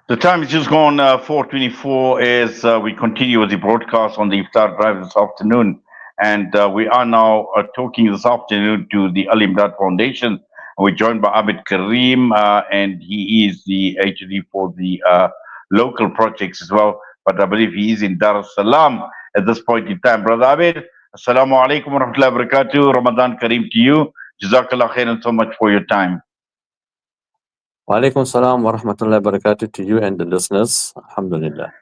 The time is just gone 4:24 as we continue with the broadcast on the Iftar Drive this afternoon. And we are now talking this afternoon to the Al Imdaad Foundation. We're joined by Abid Karim, and he is the HD for the local projects as well. But I believe he is in Dar es Salaam at this point in time. Brother Abid, Assalamu alaikum wa rahmatullahi wa barakatuh. Ramadan Kareem to you. Jazakallah khairan so much for your time. Wa alaikum salam wa rahmatullahi wa barakatuh to you and the listeners. Alhamdulillah.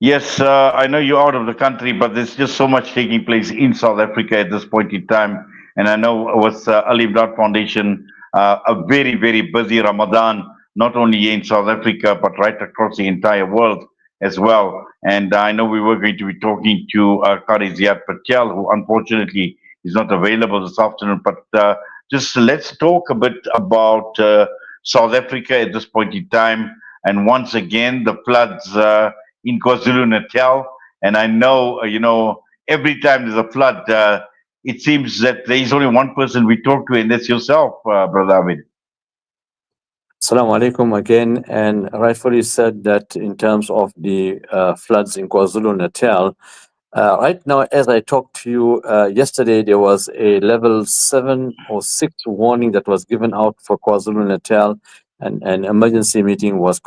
Yes, I know you're out of the country, but there's just so much taking place in South Africa at this point in time. And I know with Al Imdaad Foundation, a very, very busy Ramadan, not only here in South Africa, but right across the entire world as well. And I know we were going to be talking to Qari Ziyaad Patel, who unfortunately is not available this afternoon. But just let's talk a bit about South Africa at this point in time. And once again, the floods in KwaZulu Natal. And I know, every time there's a flood, it seems that there is only one person we talk to, and that's yourself, Brother Ahmed. Assalamu alaikum again. And rightfully said that in terms of the floods in KwaZulu Natal, right now, as I talked to you yesterday, there was a level 7 or 6 warning that was given out for KwaZulu Natal, and an emergency meeting was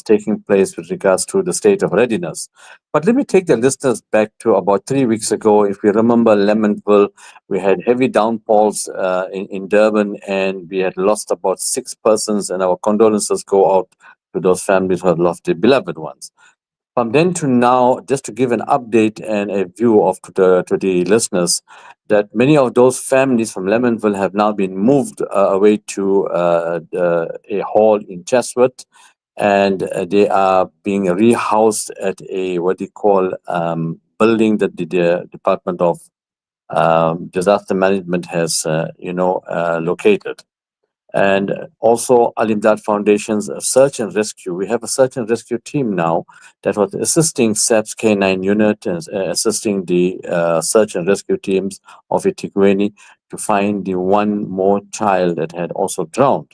taking place with regards to the state of readiness. But let me take the listeners back to about 3 weeks ago. If we remember Lemontville, we had heavy downpours in Durban, and we had lost about 6 persons, and our condolences go out to those families who have lost their beloved ones. From then to now, just to give an update and a view of to the listeners, that many of those families from Lemonville have now been moved away to a hall in Chatsworth, and they are being rehoused at a what they call building that the Department of Disaster Management has located. And also Al Imdaad Foundation's search and rescue. We have a search and rescue team now that was assisting SAP's K9 unit and assisting the search and rescue teams of eThekwini to find the one more child that had also drowned.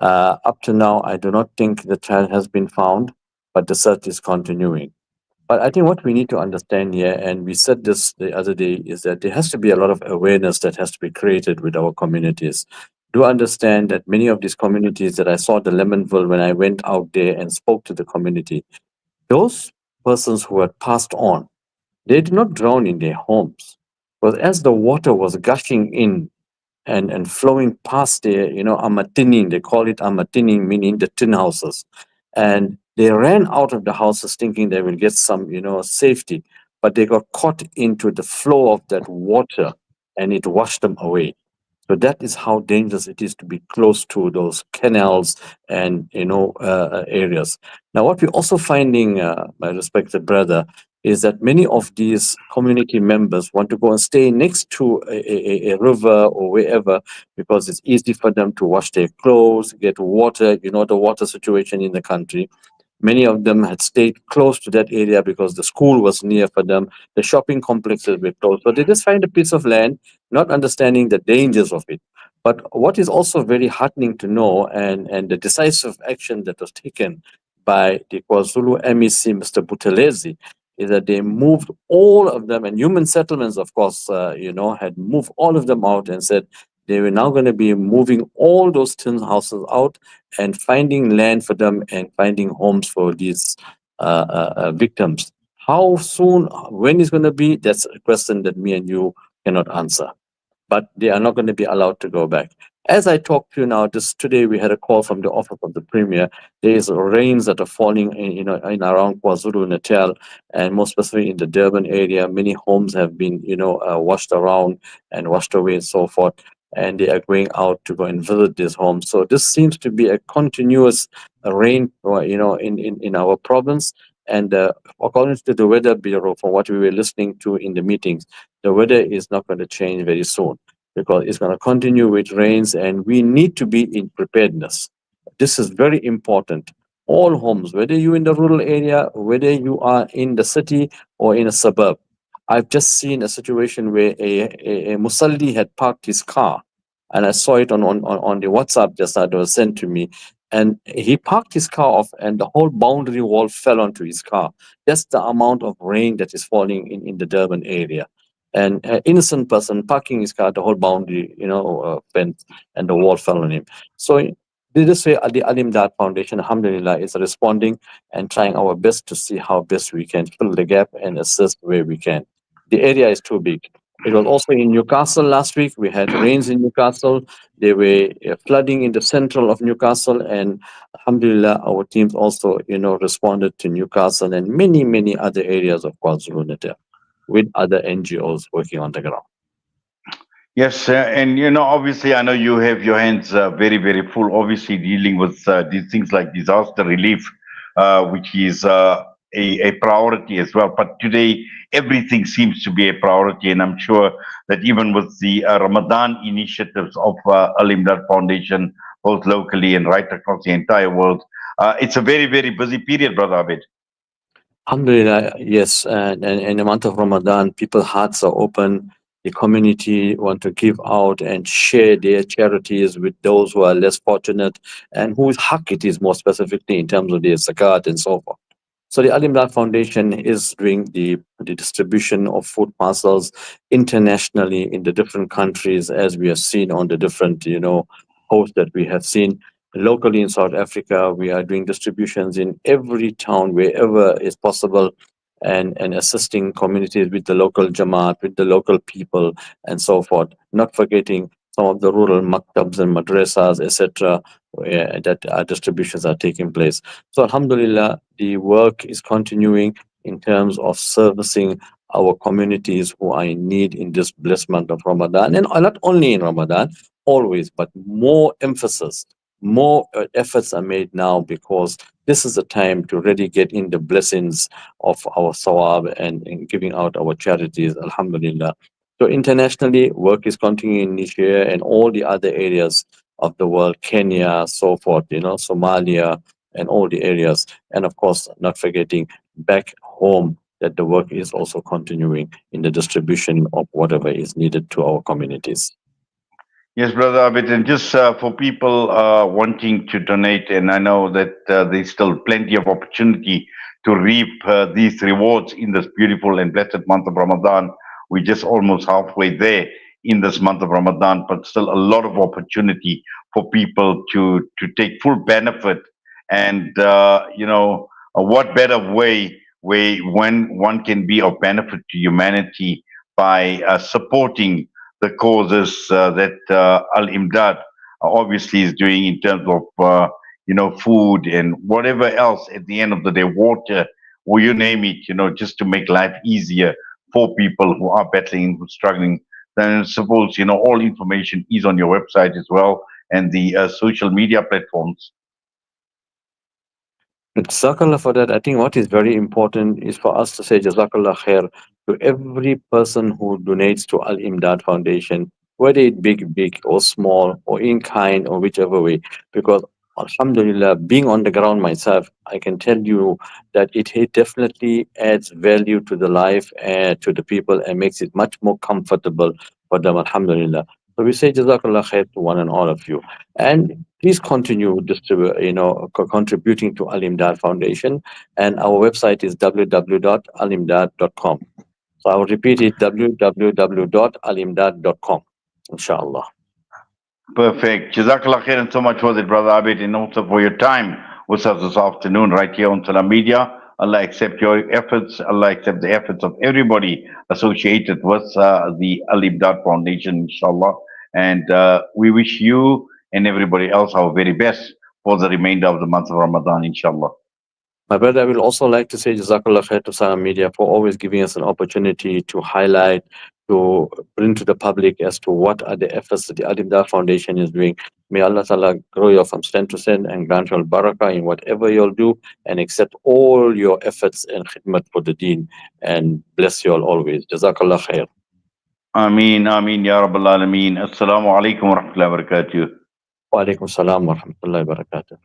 Up to now, I do not think the child has been found, but the search is continuing. But I think what we need to understand here, and we said this the other day, is that there has to be a lot of awareness that has to be created with our communities. Do understand that many of these communities that I saw the Lemonville when I went out there and spoke to the community, those persons who had passed on, they did not drown in their homes. But as the water was gushing in and flowing past their, amatining, they call it amatining, meaning the tin houses. And they ran out of the houses thinking they will get some, safety, but they got caught into the flow of that water and it washed them away. So that is how dangerous it is to be close to those canals and areas. Now, what we're also finding, my respected brother, is that many of these community members want to go and stay next to a river or wherever because it's easy for them to wash their clothes, get water. You know the water situation in the country. Many of them had stayed close to that area because the school was near for them. The shopping complexes were close. So they just find a piece of land, not understanding the dangers of it. But what is also very heartening to know, and the decisive action that was taken by the KwaZulu MEC, Mr. Buthelezi, is that they moved all of them, and human settlements, of course, had moved all of them out and said they were now going to be moving all those tin houses out and finding land for them and finding homes for these victims. How soon, when it's going to be, that's a question that me and you cannot answer. But they are not going to be allowed to go back. As I talk to you now, today we had a call from the office of the premier. There is rains that are falling in around KwaZulu Natal, and more specifically in the Durban area. Many homes have been washed around and washed away and so forth, and they are going out to go and visit these homes. So this seems to be a continuous rain, in our province. And according to the Weather Bureau, from what we were listening to in the meetings, the weather is not going to change very soon because it's going to continue with rains, and we need to be in preparedness. This is very important. All homes, whether you're in the rural area, whether you are in the city or in a suburb. I've just seen a situation where a Musalli had parked his car and I saw it on the WhatsApp just that was sent to me. And he parked his car off, and the whole boundary wall fell onto his car. That's the amount of rain that is falling in the Durban area. And an innocent person parking his car, the whole boundary, fence, and the wall fell on him. So this way, the Al Imdaad Foundation, alhamdulillah, is responding and trying our best to see how best we can fill the gap and assist where we can. The area is too big. It was also in Newcastle last week. We had rains in Newcastle. They were flooding in the central of Newcastle, and alhamdulillah, our teams also, responded to Newcastle and many, many other areas of KwaZulu-Natal with other NGOs working on the ground. Yes, and obviously, I know you have your hands very, very full. Obviously, dealing with these things like disaster relief, which is a priority as well. But today, everything seems to be a priority, and I'm sure that even with the Ramadan initiatives of Al Imdaad Foundation, both locally and right across the entire world, it's a very, very busy period, Brother Abid. Alhamdulillah, yes. And in the month of Ramadan, people's hearts are open. The community want to give out and share their charities with those who are less fortunate and whose haq it is more specifically in terms of their zakat and so forth. So the Al Imdaad Foundation is doing the distribution of food parcels internationally in the different countries, as we have seen on the different, posts that we have seen. Locally in South Africa, we are doing distributions in every town wherever is possible, and assisting communities with the local jamaat, with the local people, and so forth. Not forgetting some of the rural maktabs and madrasas, etc., that distributions are taking place. So, Alhamdulillah, the work is continuing in terms of servicing our communities who are in need in this blessed month of Ramadan, and not only in Ramadan, always, but more emphasis, more efforts are made now because this is the time to really get in the blessings of our sawab and giving out our charities, Alhamdulillah. So internationally, work is continuing in Niger and all the other areas of the world, Kenya, so forth, Somalia, and all the areas. And of course, not forgetting back home that the work is also continuing in the distribution of whatever is needed to our communities. Yes, Brother Abid, and just for people wanting to donate, and I know that there's still plenty of opportunity to reap these rewards in this beautiful and blessed month of Ramadan. We're just almost halfway there in this month of Ramadan, but still a lot of opportunity for people to take full benefit. And what better way when one can be of benefit to humanity by supporting the causes that Al Imdad obviously is doing in terms of food and whatever else. At the end of the day, water, or you name it, just to make life easier for people who are battling, who are struggling. Then I suppose all information is on your website as well and the social media platforms. Jazakallah for that. I think what is very important is for us to say Jazakallah khair to every person who donates to Al Imdad Foundation, whether it big or small or in kind or whichever way. Because Alhamdulillah, being on the ground myself, I can tell you that it definitely adds value to the life and to the people and makes it much more comfortable for them. Alhamdulillah. So we say Jazakallah khair to one and all of you. And please continue contributing to Al Imdaad Foundation. And our website is www.alimdad.com. So I will repeat it, www.alimdad.com, inshallah. Perfect. Jazakallah khairan so much for that, Brother Abid, and also for your time with us this afternoon right here on Salam Media. Allah accept your efforts. Allah accept the efforts of everybody associated with the Al Imdaad Foundation, inshallah. And we wish you and everybody else our very best for the remainder of the month of Ramadan, inshallah. My brother, I will also like to say Jazakallah khair to Salam Media for always giving us an opportunity to highlight, to bring to the public as to what are the efforts that the Al Imdaad Foundation is doing. May Allah Ta'ala grow you from strength to strength and grant you barakah in whatever you'll do and accept all your efforts and khidmat for the deen and bless you all always. Jazakallah khair. Ameen, Ameen, Ya Rabbal Alameen. Assalamu alaikum wa rahmatullahi wa barakatuh. Wa alaikum salam wa rahmatullahi wa barakatuh.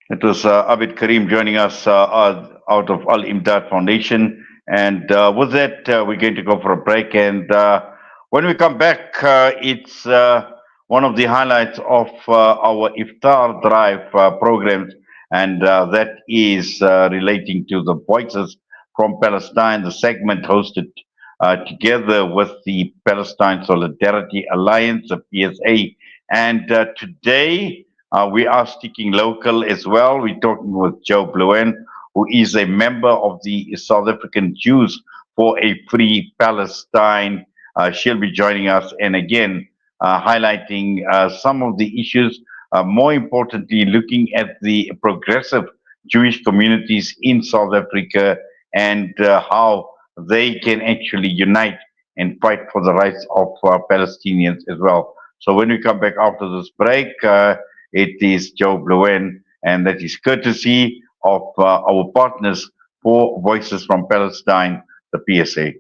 It was Abid Karim joining us out of Al Imdaad Foundation. And with that, we're going to go for a break. And when we come back, it's one of the highlights of our iftar drive programs, and that is relating to the Voices from Palestine, the segment hosted together with the Palestine Solidarity Alliance, the PSA. And today we are sticking local as well. We're talking with Joe Bluen, who is a member of the South African Jews for a Free Palestine. She'll be joining us, and again, highlighting some of the issues, more importantly, looking at the progressive Jewish communities in South Africa and how they can actually unite and fight for the rights of Palestinians as well. So when we come back after this break, it is Joe Bluen, and that is courtesy of our partners for Voices from Palestine, the PSA.